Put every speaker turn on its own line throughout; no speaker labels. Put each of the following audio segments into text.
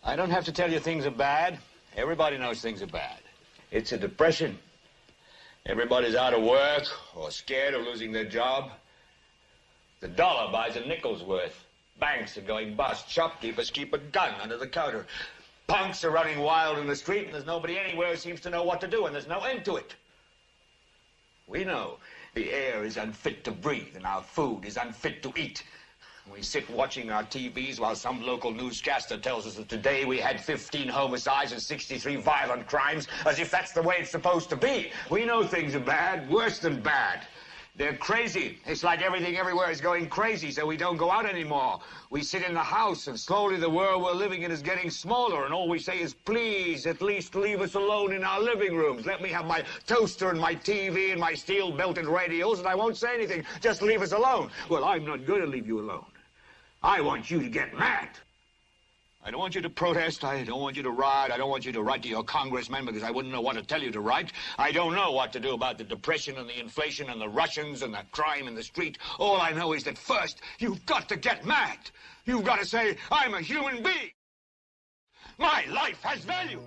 I don't have to tell you things are bad. Everybody knows things are bad. It's a depression. Everybody's out of work or scared of losing their job. The dollar buys a nickel's worth. Banks are going bust. Shopkeepers keep a gun under the counter. Punks are running wild in the street, and there's nobody anywhere who seems to know what to do, and there's no end to it. We know the air is unfit to breathe, and our food is unfit to eat. We sit watching our TVs while some local newscaster tells us that today we had 15 homicides and 63 violent crimes, as if that's the way it's supposed to be. We know things are bad, worse than bad. They're crazy. It's like everything everywhere is going crazy, so we don't go out anymore. We sit in the house, and slowly the world we're living in is getting smaller, and all we say is, please, at least leave us alone in our living rooms. Let me have my toaster and my TV and my steel-belted radios, and I won't say anything. Just leave us alone. Well, I'm not going to leave you alone. I want you to get mad. I don't want you to protest. I don't want you to riot. I don't want you to write to your congressman because I wouldn't know what to tell you to write. I don't know what to do about the depression and the inflation and the Russians and the crime in the street. All I know is that first, you've got to get mad. You've got to say, I'm a human being. My life has value.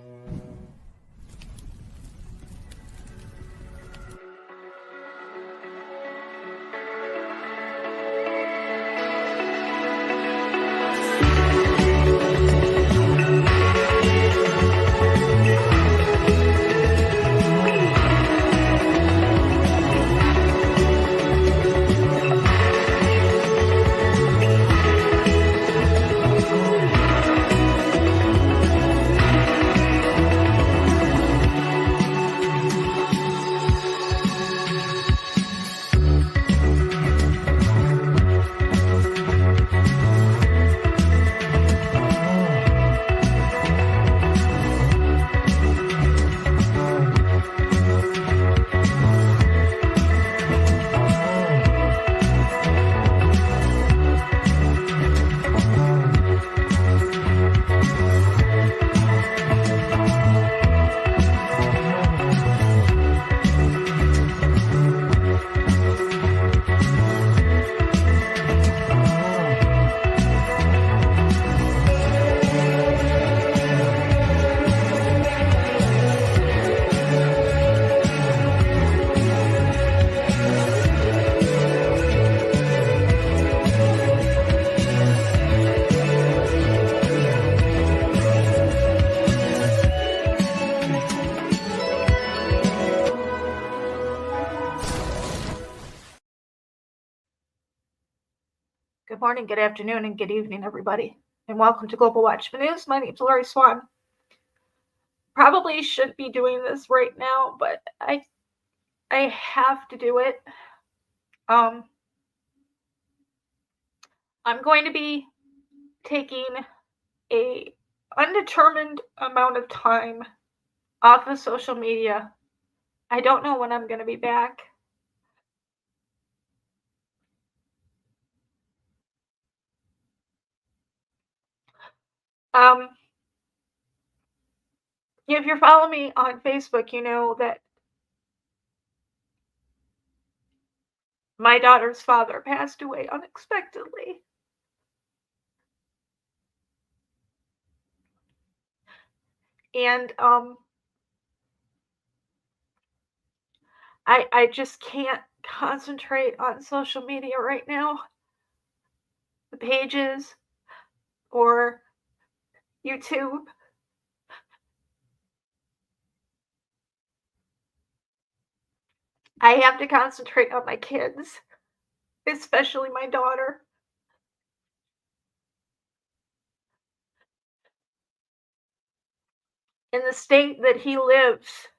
Good morning, good afternoon, and good evening, everybody, and welcome to Global Watchman News. My name is Lori Swan. Probably should be doing this right now, but I have to do it. I'm going to be taking a undetermined amount of time off of social media. I don't know when I'm going to be back. If you're following me on Facebook, you know that my daughter's father passed away unexpectedly. And I just can't concentrate on social media right now. The pages or YouTube. I have to concentrate on my kids, especially my daughter. In the state that he lives,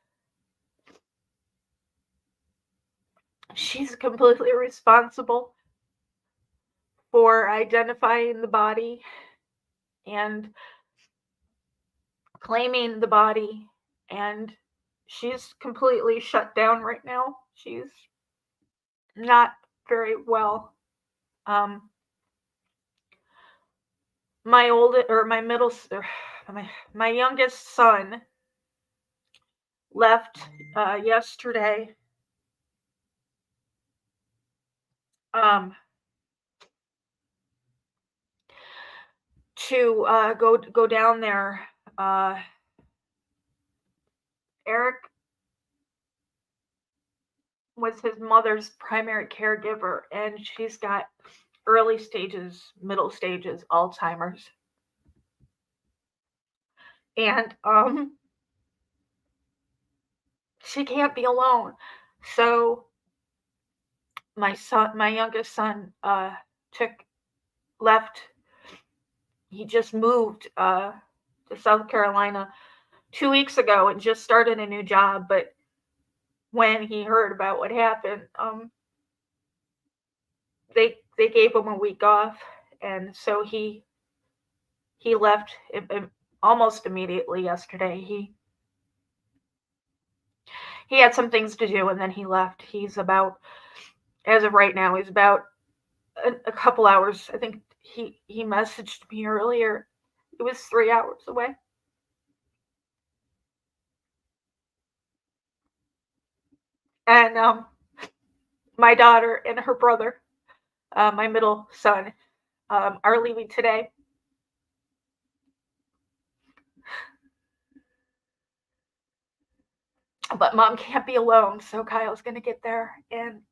she's completely responsible for identifying the body and claiming the body, and she's completely shut down right now. She's not very well. My youngest son left yesterday. to go down there. Eric was his mother's primary caregiver, and she's got early stages, middle stages, Alzheimer's. And she can't be alone. So my youngest son, left. He just moved to South Carolina 2 weeks ago and just started a new job. But when he heard about what happened, they gave him a week off, and so he left almost immediately yesterday. He had some things to do, and then he left. He's about, as of right now, he's about a couple hours. I think he messaged me earlier. It was 3 hours away. And my daughter and her brother, my middle son, are leaving today. But Mom can't be alone, so Kyle's gonna get there and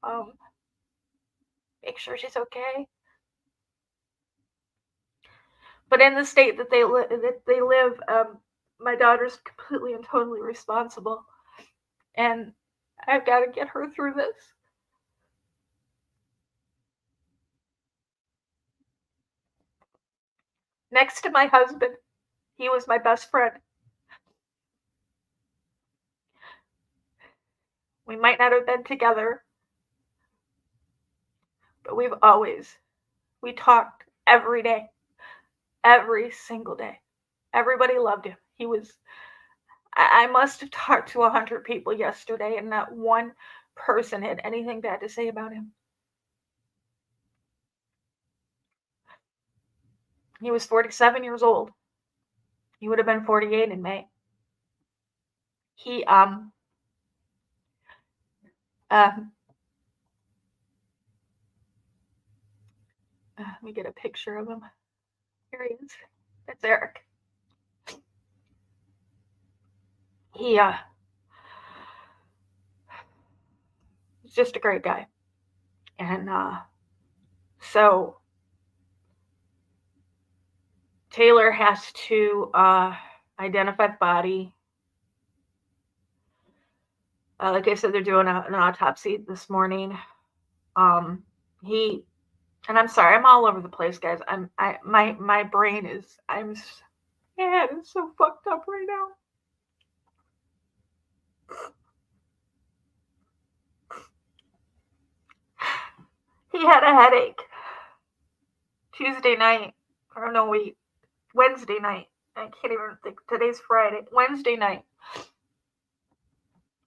make sure she's okay. But in the state that they live, my daughter's completely and totally responsible, and I've got to get her through this. Next to my husband, he was my best friend. We might not have been together, but we talked every day, every single day. Everybody loved him. I must have talked to 100 people yesterday, and not one person had anything bad to say about him. He was 47 years old. He would have been 48 in May. He let me get a picture of him. Here he is. That's Eric. He was just a great guy. And so Taylor has to identify the body. Like I said, they're doing an autopsy this morning. And I'm sorry, I'm all over the place, guys. My brain is, my head is so fucked up right now. He had a headache Tuesday night, or no, Wednesday night. I can't even think. Today's Friday. Wednesday night.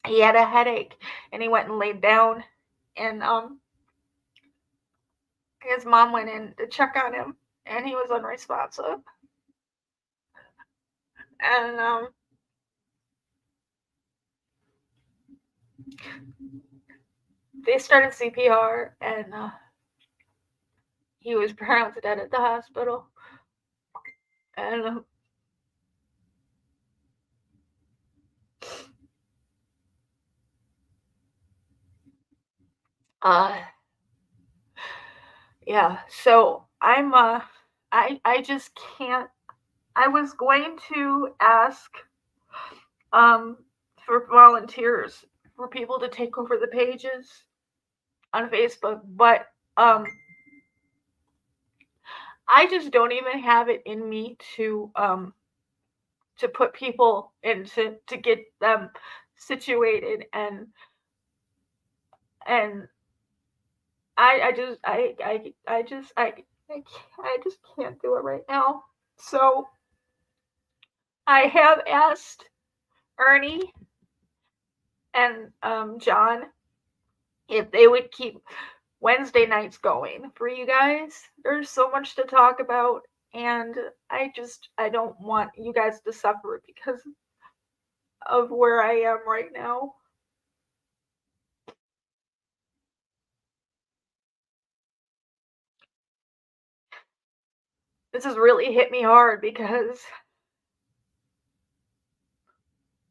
He had a headache, and he went and laid down, and his mom went in to check on him, and he was unresponsive. And they started CPR, and he was pronounced dead at the hospital. And yeah, so I'm I just can't. I was going to ask for volunteers, for people to take over the pages on Facebook, but I just don't even have it in me to put people into, to get them situated, and I just can't do it right now. So I have asked Ernie and John if they would keep Wednesday nights going for you guys. There's so much to talk about, and I don't want you guys to suffer because of where I am right now. this has really hit me hard because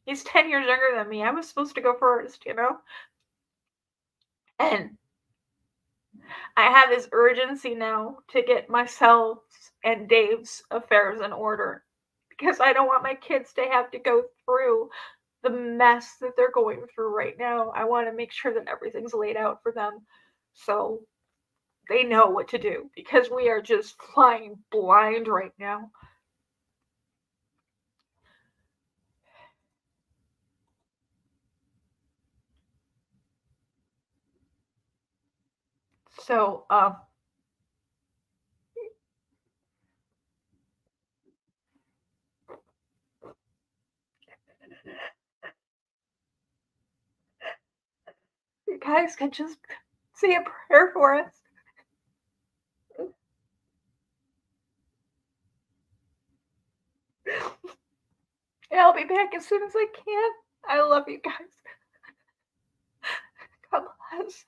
he's 10 years younger than me. I was supposed to go first, you know? And I have this urgency now to get myself and Dave's affairs in order because I don't want my kids to have to go through the mess that they're going through right now. I want to make sure that everything's laid out for them so they know what to do because we are just flying blind right now. So, you guys can just say a prayer for us. And I'll be back as soon as I can. I love you guys. God bless.